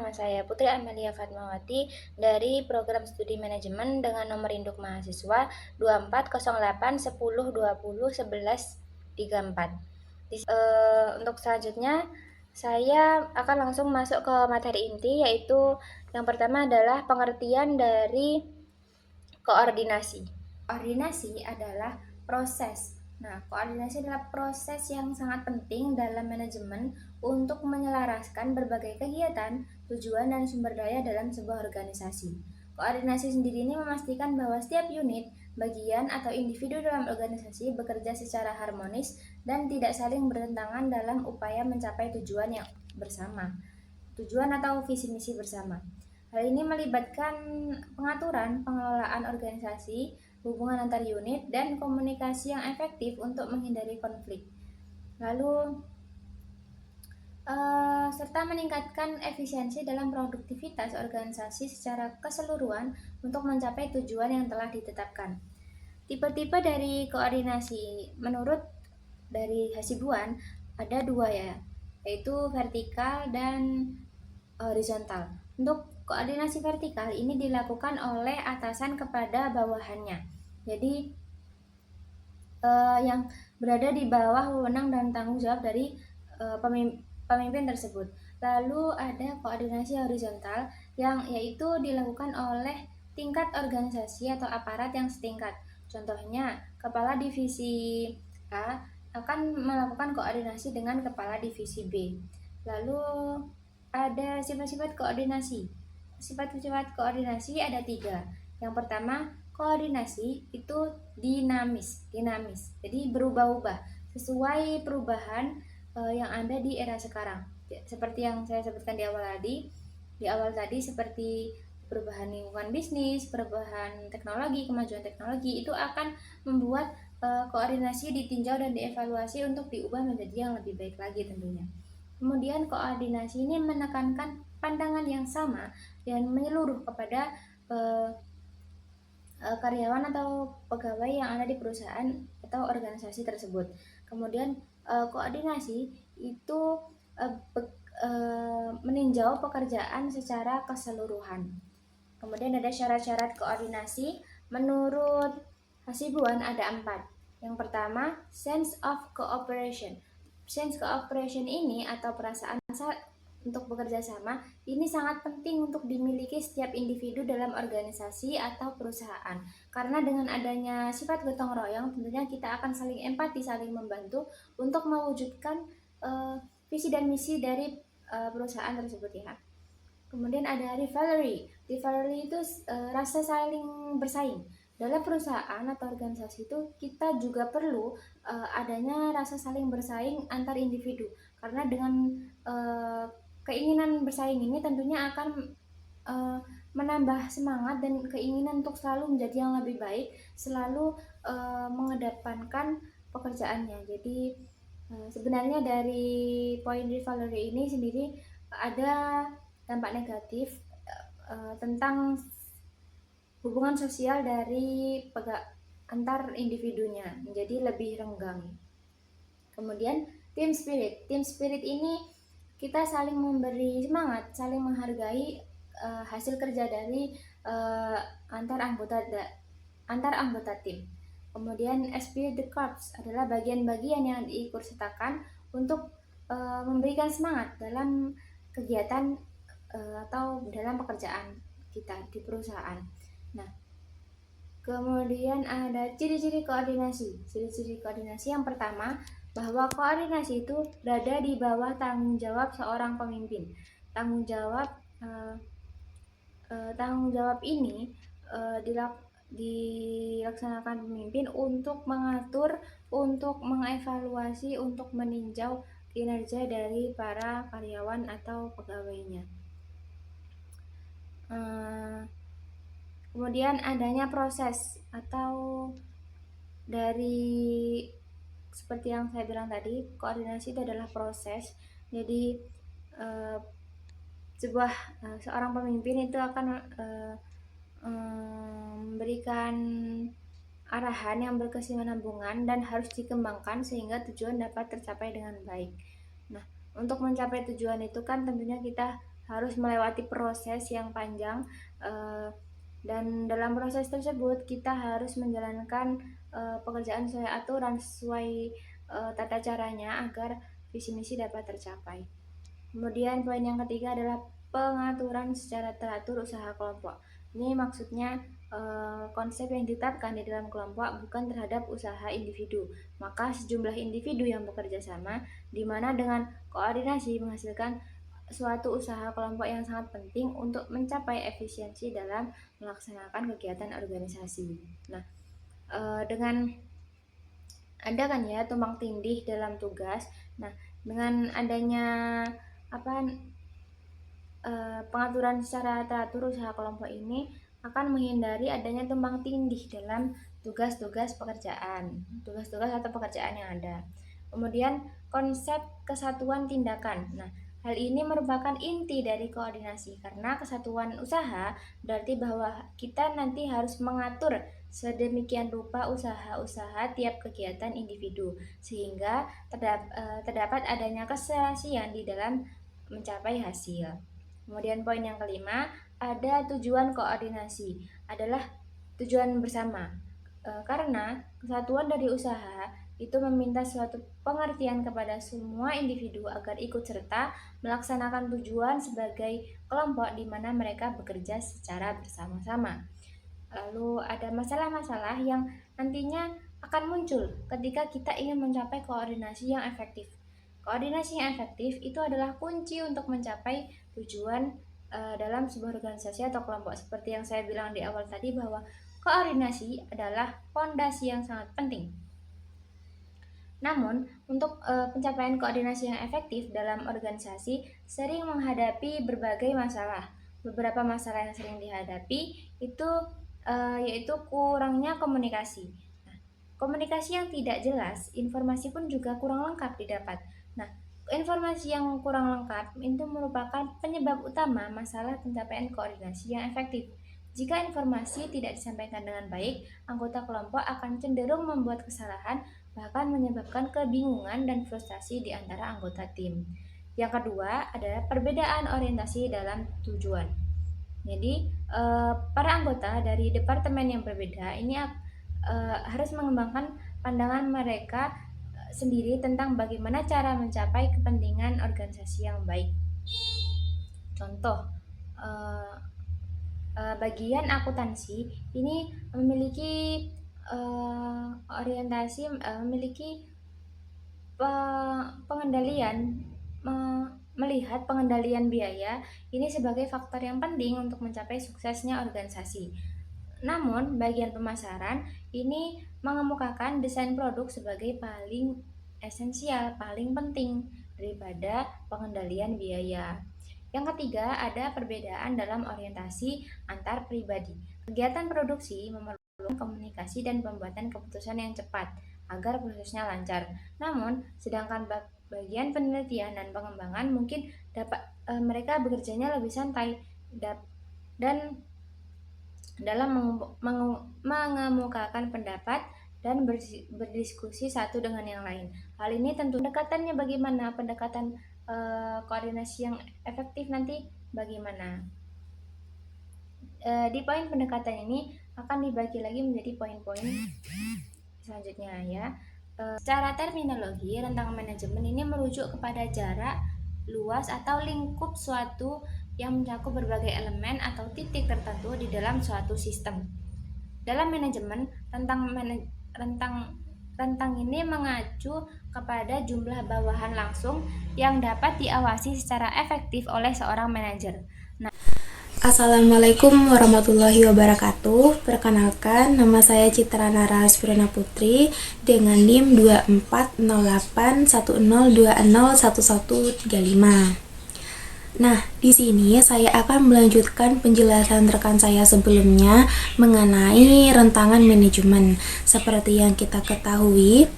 nama saya Putri Amelia Fatmawati dari Program Studi Manajemen dengan nomor induk mahasiswa 240810201134. Untuk selanjutnya, saya akan langsung masuk ke materi inti, yaitu yang pertama adalah pengertian dari koordinasi. Koordinasi adalah proses. Nah, koordinasi adalah proses yang sangat penting dalam manajemen untuk menyelaraskan berbagai kegiatan, tujuan, dan sumber daya dalam sebuah organisasi. Koordinasi sendiri ini memastikan bahwa setiap unit, bagian, atau individu dalam organisasi bekerja secara harmonis dan tidak saling bertentangan dalam upaya mencapai tujuan yang bersama, tujuan atau visi misi bersama. Hal ini melibatkan pengaturan, pengelolaan organisasi, hubungan antar unit, dan komunikasi yang efektif untuk menghindari konflik. Lalu, serta meningkatkan efisiensi dalam produktivitas organisasi secara keseluruhan untuk mencapai tujuan yang telah ditetapkan. Tipe-tipe dari koordinasi menurut dari Hasibuan ada dua ya, yaitu vertikal dan horizontal. Untuk koordinasi vertikal ini dilakukan oleh atasan kepada bawahannya. Jadi yang berada di bawah wewenang dan tanggung jawab dari pemimpin tersebut. Lalu ada koordinasi horizontal yang yaitu dilakukan oleh tingkat organisasi atau aparat yang setingkat. Contohnya, kepala divisi A akan melakukan koordinasi dengan kepala divisi B. Lalu ada sifat-sifat koordinasi. Sifat-sifat koordinasi ada 3. Yang pertama, koordinasi itu dinamis. Jadi berubah-ubah sesuai perubahan yang ada di era sekarang. Seperti yang saya sebutkan di awal tadi seperti perubahan lingkungan bisnis, perubahan teknologi, kemajuan teknologi itu akan membuat koordinasi ditinjau dan dievaluasi untuk diubah menjadi yang lebih baik lagi tentunya. Kemudian koordinasi ini menekankan pandangan yang sama dan menyeluruh kepada karyawan atau pegawai yang ada di perusahaan atau organisasi tersebut. Kemudian koordinasi itu meninjau pekerjaan secara keseluruhan. Kemudian ada syarat-syarat koordinasi. Menurut Hasibuan ada 4. Yang pertama, sense of cooperation. Sense cooperation ini atau perasaan untuk bekerja sama ini sangat penting untuk dimiliki setiap individu dalam organisasi atau perusahaan. Karena dengan adanya sifat gotong royong, tentunya kita akan saling empati, saling membantu untuk mewujudkan visi dan misi dari perusahaan tersebut ya. Kemudian ada rivalry. Rivalry itu rasa saling bersaing. Dalam perusahaan atau organisasi itu kita juga perlu adanya rasa saling bersaing antar individu. Karena dengan keinginan bersaing ini tentunya akan menambah semangat dan keinginan untuk selalu menjadi yang lebih baik, selalu mengedepankan pekerjaannya. Jadi sebenarnya dari poin rivalry ini sendiri ada dampak negatif tentang hubungan sosial dari antar individunya menjadi lebih renggang. Kemudian team spirit. Team spirit ini kita saling memberi semangat, saling menghargai hasil kerja dari antar anggota tim. Kemudian esprit de corps adalah bagian-bagian yang diikutsertakan untuk memberikan semangat dalam kegiatan atau dalam pekerjaan kita di perusahaan. Nah, kemudian ada ciri-ciri koordinasi. Ciri-ciri koordinasi yang pertama, bahwa koordinasi itu berada di bawah tanggung jawab seorang pemimpin. Tanggung jawab ini dilaksanakan pemimpin untuk mengatur, untuk mengevaluasi, untuk meninjau kinerja dari para karyawan atau pegawainya. Kemudian adanya proses atau dari seperti yang saya bilang tadi, koordinasi itu adalah proses. Jadi seorang pemimpin itu akan memberikan arahan yang berkesinambungan dan harus dikembangkan sehingga tujuan dapat tercapai dengan baik. Nah, untuk mencapai tujuan itu kan tentunya kita harus melewati proses yang panjang, dan dalam proses tersebut kita harus menjalankan pekerjaan sesuai aturan, sesuai tata caranya agar visi misi dapat tercapai. Kemudian poin yang ketiga adalah pengaturan secara teratur usaha kelompok. Ini maksudnya konsep yang ditetapkan di dalam kelompok bukan terhadap usaha individu. Maka sejumlah individu yang bekerja sama, di mana dengan koordinasi menghasilkan suatu usaha kelompok yang sangat penting untuk mencapai efisiensi dalam melaksanakan kegiatan organisasi. Nah, dengan ada kan ya tumpang tindih dalam tugas. Nah, dengan adanya pengaturan secara teratur usaha kelompok ini akan menghindari adanya tumpang tindih dalam tugas-tugas atau pekerjaan yang ada. Kemudian konsep kesatuan tindakan. Nah, hal ini merupakan inti dari koordinasi karena kesatuan usaha berarti bahwa kita nanti harus mengatur sedemikian rupa usaha-usaha tiap kegiatan individu sehingga terdapat adanya keserasian di dalam mencapai hasil. Kemudian poin yang kelima, ada tujuan koordinasi adalah tujuan bersama. Karena kesatuan dari usaha itu meminta suatu pengertian kepada semua individu agar ikut serta melaksanakan tujuan sebagai kelompok di mana mereka bekerja secara bersama-sama. Lalu ada masalah-masalah yang nantinya akan muncul ketika kita ingin mencapai koordinasi yang efektif. Koordinasi yang efektif itu adalah kunci untuk mencapai tujuan dalam sebuah organisasi atau kelompok. Seperti yang saya bilang di awal tadi bahwa koordinasi adalah fondasi yang sangat penting. Namun, untuk pencapaian koordinasi yang efektif dalam organisasi sering menghadapi berbagai masalah. Beberapa masalah yang sering dihadapi itu yaitu kurangnya komunikasi. Nah, komunikasi yang tidak jelas, informasi pun juga kurang lengkap didapat. Nah, informasi yang kurang lengkap itu merupakan penyebab utama masalah pencapaian koordinasi yang efektif. Jika informasi tidak disampaikan dengan baik, anggota kelompok akan cenderung membuat kesalahan, bahkan menyebabkan kebingungan dan frustasi di antara anggota tim. Yang kedua adalah perbedaan orientasi dalam tujuan. Jadi, para anggota dari departemen yang berbeda ini harus mengembangkan pandangan mereka sendiri tentang bagaimana cara mencapai kepentingan organisasi yang baik. Contoh, bagian akuntansi ini memiliki memiliki pengendalian melihat pengendalian biaya ini sebagai faktor yang penting untuk mencapai suksesnya organisasi. Namun, bagian pemasaran ini mengemukakan desain produk sebagai paling esensial, paling penting daripada pengendalian biaya. Yang ketiga, ada perbedaan dalam orientasi antar pribadi. Kegiatan produksi memerlukan komunikasi dan pembuatan keputusan yang cepat agar prosesnya lancar. Namun, sedangkan bagian penelitian dan pengembangan mungkin mereka bekerjanya lebih santai dan dalam mengemukakan pendapat dan berdiskusi satu dengan yang lain. Hal ini tentu pendekatannya bagaimana, pendekatan koordinasi yang efektif nanti bagaimana. Di poin pendekatan ini akan dibagi lagi menjadi poin-poin selanjutnya ya. Secara terminologi, rentang manajemen ini merujuk kepada jarak, luas atau lingkup suatu yang mencakup berbagai elemen atau titik tertentu di dalam suatu sistem. Dalam manajemen, rentang ini mengacu kepada jumlah bawahan langsung yang dapat diawasi secara efektif oleh seorang manajer. Assalamualaikum warahmatullahi wabarakatuh. Perkenalkan, nama saya Citra Nara Aspirana Putri dengan NIM 240810201135. Nah, di sini saya akan melanjutkan penjelasan rekan saya sebelumnya mengenai rentangan manajemen. Seperti yang kita ketahui,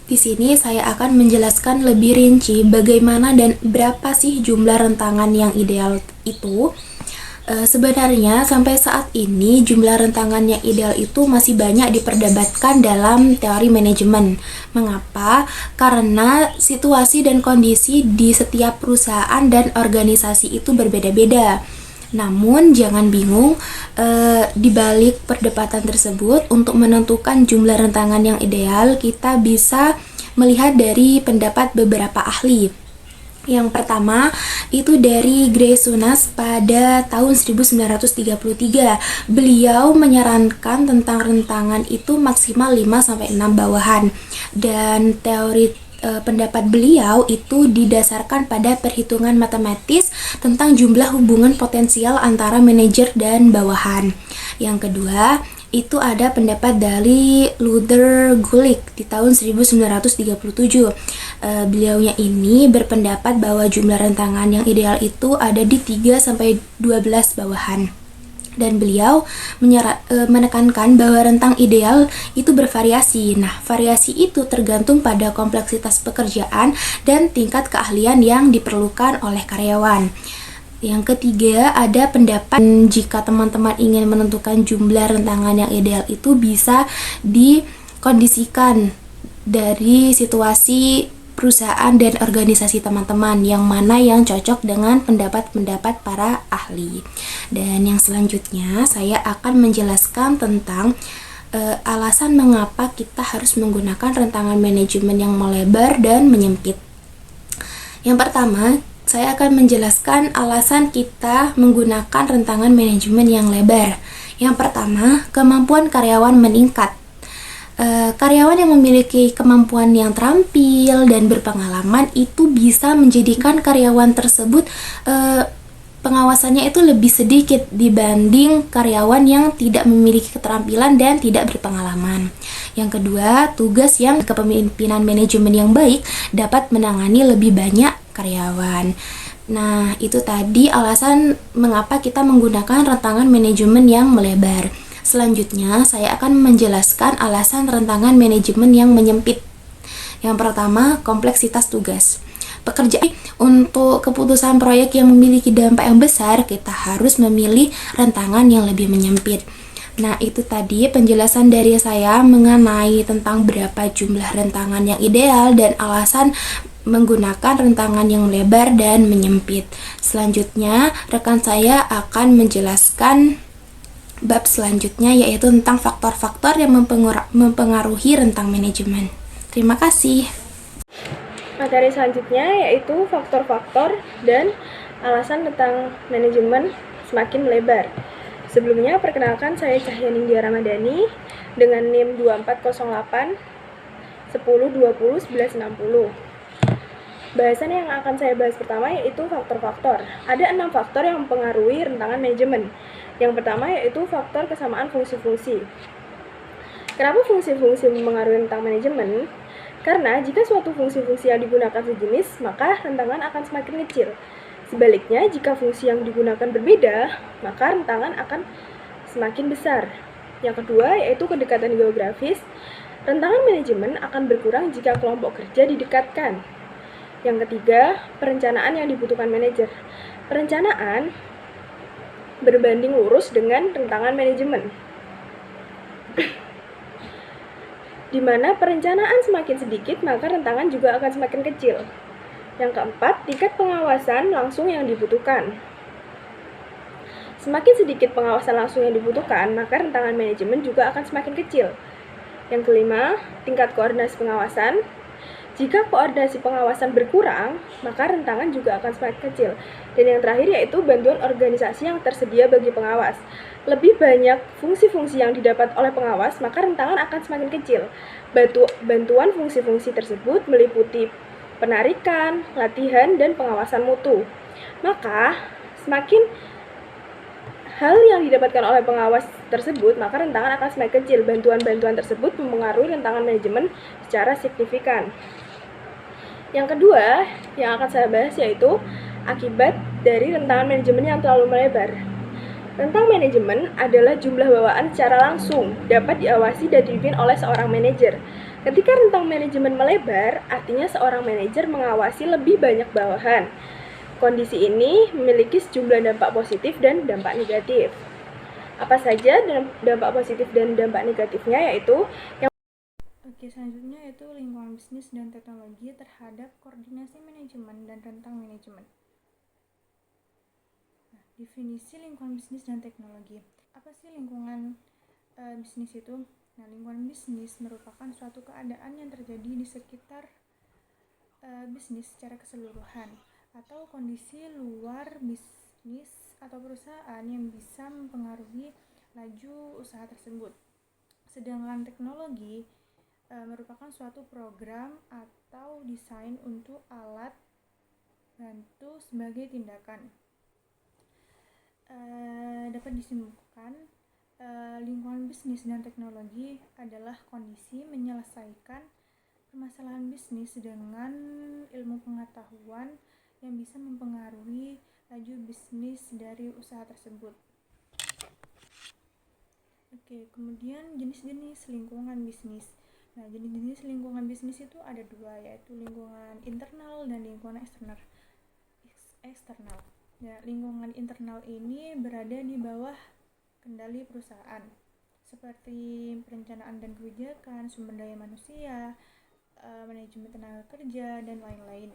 di sini saya akan menjelaskan lebih rinci bagaimana dan berapa sih jumlah rentangan yang ideal itu. Sebenarnya sampai saat ini jumlah rentangan yang ideal itu masih banyak diperdebatkan dalam teori manajemen. Mengapa? Karena situasi dan kondisi di setiap perusahaan dan organisasi itu berbeda-beda. Namun jangan bingung, di balik perdebatan tersebut untuk menentukan jumlah rentangan yang ideal, kita bisa melihat dari pendapat beberapa ahli. Yang pertama itu dari Greysunas pada tahun 1933. Beliau menyarankan tentang rentangan itu maksimal 5-6 bawahan. Dan teori pendapat beliau itu didasarkan pada perhitungan matematis tentang jumlah hubungan potensial antara manajer dan bawahan. Yang kedua, itu ada pendapat dari Luther Gulick di tahun 1937. Beliaunya ini berpendapat bahwa jumlah rentangan yang ideal itu ada di 3-12 bawahan. Dan beliau menekankan bahwa rentang ideal itu bervariasi. Nah, variasi itu tergantung pada kompleksitas pekerjaan dan tingkat keahlian yang diperlukan oleh karyawan. Yang ketiga, ada pendapat jika teman-teman ingin menentukan jumlah rentangan yang ideal itu bisa dikondisikan dari situasi perusahaan dan organisasi teman-teman, yang mana yang cocok dengan pendapat-pendapat para ahli. Dan yang selanjutnya, saya akan menjelaskan tentang alasan mengapa kita harus menggunakan rentangan manajemen yang melebar dan menyempit. Yang pertama, saya akan menjelaskan alasan kita menggunakan rentangan manajemen yang lebar. Yang pertama, kemampuan karyawan meningkat. Karyawan yang memiliki kemampuan yang terampil dan berpengalaman itu bisa menjadikan karyawan tersebut pengawasannya itu lebih sedikit dibanding karyawan yang tidak memiliki keterampilan dan tidak berpengalaman. Yang kedua, tugas yang kepemimpinan manajemen yang baik dapat menangani lebih banyak karyawan. Nah, itu tadi alasan mengapa kita menggunakan rentangan manajemen yang melebar. Selanjutnya, saya akan menjelaskan alasan rentangan manajemen yang menyempit. Yang pertama, kompleksitas tugas. Pekerjaan untuk keputusan proyek yang memiliki dampak yang besar, kita harus memilih rentangan yang lebih menyempit. Nah, itu tadi penjelasan dari saya mengenai tentang berapa jumlah rentangan yang ideal dan alasan menggunakan rentangan yang melebar dan menyempit. Selanjutnya, rekan saya akan menjelaskan bab selanjutnya, yaitu tentang faktor-faktor yang mempengaruhi rentang manajemen. Terima kasih. Materi selanjutnya yaitu faktor-faktor dan alasan tentang manajemen semakin melebar. Sebelumnya, perkenalkan saya Cahyanindia Ramadhani dengan NIM 2408 1020 1160. Bahasan yang akan saya bahas pertama yaitu faktor-faktor. Ada 6 faktor yang mempengaruhi rentangan manajemen. Yang pertama yaitu faktor kesamaan fungsi-fungsi. Kenapa fungsi-fungsi mempengaruhi rentang manajemen? Karena jika suatu fungsi-fungsi yang digunakan sejenis, maka rentangan akan semakin kecil. Sebaliknya, jika fungsi yang digunakan berbeda, maka rentangan akan semakin besar. Yang kedua yaitu kedekatan geografis. Rentangan manajemen akan berkurang jika kelompok kerja didekatkan. Yang ketiga, perencanaan yang dibutuhkan manajer. Perencanaan berbanding lurus dengan rentangan manajemen, di mana perencanaan semakin sedikit, maka rentangan juga akan semakin kecil. Yang keempat, tingkat pengawasan langsung yang dibutuhkan. Semakin sedikit pengawasan langsung yang dibutuhkan, maka rentangan manajemen juga akan semakin kecil. Yang kelima, tingkat koordinasi pengawasan. Jika koordinasi pengawasan berkurang, maka rentangan juga akan semakin kecil. Dan yang terakhir yaitu bantuan organisasi yang tersedia bagi pengawas. Lebih banyak fungsi-fungsi yang didapat oleh pengawas, maka rentangan akan semakin kecil. Bantuan fungsi-fungsi tersebut meliputi penarikan, latihan, dan pengawasan mutu. Maka, semakin hal yang didapatkan oleh pengawas tersebut, maka rentangan akan semakin kecil. Bantuan-bantuan tersebut mempengaruhi rentangan manajemen secara signifikan. Yang kedua yang akan saya bahas yaitu akibat dari rentangan manajemen yang terlalu melebar. Rentang manajemen adalah jumlah bawaan secara langsung, dapat diawasi dan dipimpin oleh seorang manajer. Ketika rentang manajemen melebar, artinya seorang manajer mengawasi lebih banyak bawahan. Kondisi ini memiliki sejumlah dampak positif dan dampak negatif. Apa saja dampak positif dan dampak negatifnya, yaitu Oke, selanjutnya yaitu lingkungan bisnis dan teknologi terhadap koordinasi manajemen dan rentang manajemen. Nah, definisi lingkungan bisnis dan teknologi. Apa sih lingkungan bisnis itu? Nah, lingkungan bisnis merupakan suatu keadaan yang terjadi di sekitar bisnis secara keseluruhan atau kondisi luar bisnis atau perusahaan yang bisa mempengaruhi laju usaha tersebut. Sedangkan teknologi merupakan suatu program atau desain untuk alat bantu sebagai tindakan. Dapat disimpulkan, lingkungan bisnis dan teknologi adalah kondisi menyelesaikan permasalahan bisnis dengan ilmu pengetahuan yang bisa mempengaruhi laju bisnis dari usaha tersebut. Oke, kemudian jenis-jenis lingkungan bisnis. Nah, jenis-jenis lingkungan bisnis itu ada dua, yaitu lingkungan internal dan lingkungan eksternal. Ya, lingkungan internal ini berada di bawah kendali perusahaan, seperti perencanaan dan kebijakan, sumber daya manusia, manajemen tenaga kerja, dan lain-lain.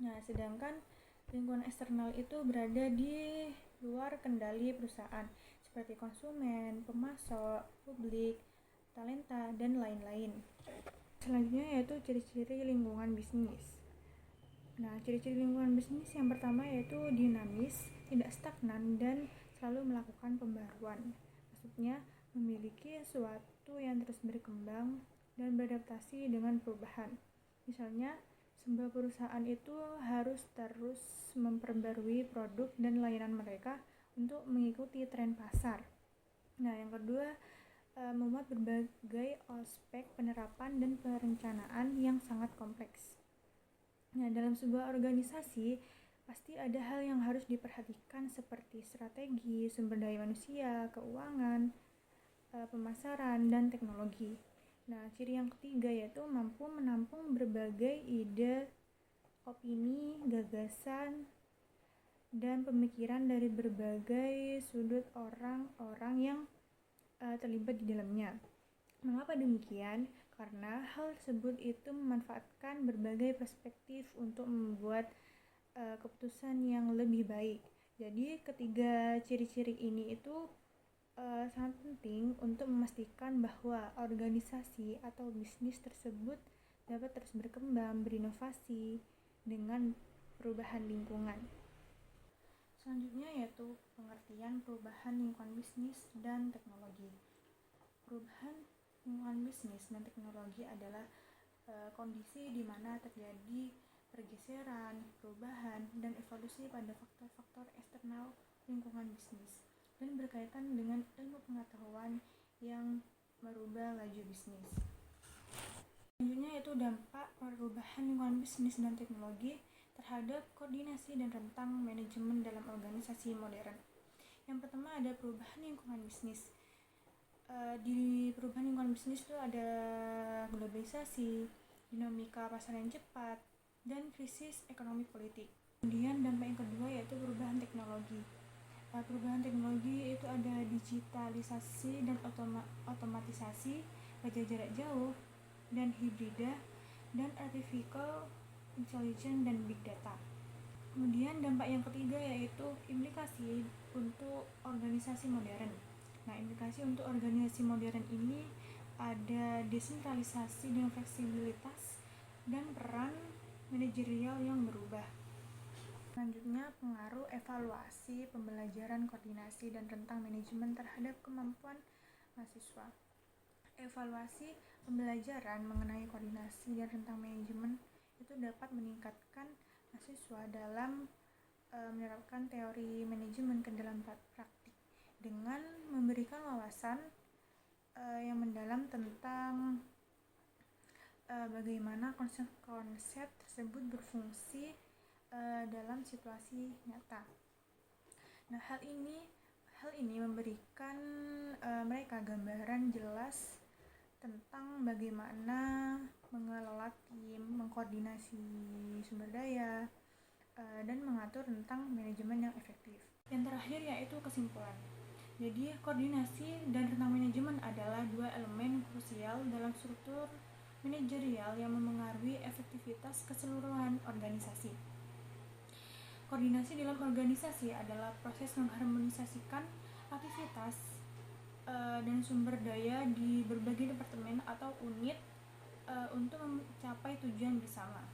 Nah, sedangkan lingkungan eksternal itu berada di luar kendali perusahaan, seperti konsumen, pemasok, publik, talenta, dan lain-lain. Selanjutnya yaitu ciri-ciri lingkungan bisnis. Nah, ciri-ciri lingkungan bisnis yang pertama yaitu dinamis, tidak stagnan, dan selalu melakukan pembaruan. Maksudnya, memiliki sesuatu yang terus berkembang dan beradaptasi dengan perubahan. Misalnya, sebuah perusahaan itu harus terus memperbarui produk dan layanan mereka untuk mengikuti tren pasar. Nah, yang kedua, memuat berbagai aspek penerapan dan perencanaan yang sangat kompleks. Nah, dalam sebuah organisasi pasti ada hal yang harus diperhatikan seperti strategi, sumber daya manusia, keuangan, pemasaran, dan teknologi. Nah, ciri yang ketiga yaitu mampu menampung berbagai ide, opini, gagasan, dan pemikiran dari berbagai sudut orang-orang yang terlibat di dalamnya. Mengapa demikian? Karena hal tersebut itu memanfaatkan berbagai perspektif untuk membuat keputusan yang lebih baik. Jadi ketiga ciri-ciri ini itu sangat penting untuk memastikan bahwa organisasi atau bisnis tersebut dapat terus berkembang, berinovasi dengan perubahan lingkungan. Selanjutnya yaitu pengertian perubahan lingkungan bisnis dan teknologi. Perubahan lingkungan bisnis dan teknologi adalah kondisi di mana terjadi pergeseran, perubahan, dan evolusi pada faktor-faktor eksternal lingkungan bisnis dan berkaitan dengan ilmu pengetahuan yang merubah laju bisnis. Selanjutnya yaitu dampak perubahan lingkungan bisnis dan teknologi terhadap koordinasi dan rentang manajemen dalam organisasi modern. Yang pertama ada perubahan lingkungan bisnis. Di perubahan lingkungan bisnis itu ada globalisasi, dinamika pasar yang cepat, dan krisis ekonomi politik. Kemudian dampak yang kedua yaitu perubahan teknologi. Perubahan teknologi itu ada digitalisasi dan otomatisasi, kerja jarak jauh, dan hibrida, dan artificial intelligence dan big data. Kemudian dampak yang ketiga yaitu implikasi untuk organisasi modern. Nah, implikasi untuk organisasi modern ini ada desentralisasi dengan fleksibilitas dan peran manajerial yang berubah. Selanjutnya, pengaruh evaluasi, pembelajaran, koordinasi, dan rentang manajemen terhadap kemampuan mahasiswa. Evaluasi pembelajaran mengenai koordinasi dan rentang manajemen itu dapat meningkatkan mahasiswa dalam menerapkan teori manajemen ke dalam praktik dengan memberikan wawasan yang mendalam tentang bagaimana konsep tersebut berfungsi dalam situasi nyata. Nah, hal ini memberikan mereka gambaran jelas tentang bagaimana mengelola tim, mengkoordinasi sumber daya, dan mengatur tentang manajemen yang efektif. Yang terakhir yaitu kesimpulan. Jadi, koordinasi dan rentang manajemen adalah dua elemen krusial dalam struktur manajerial yang memengaruhi efektivitas keseluruhan organisasi. Koordinasi dalam organisasi adalah proses mengharmonisasikan aktivitas dan sumber daya di berbagai departemen atau unit untuk mencapai tujuan bersama.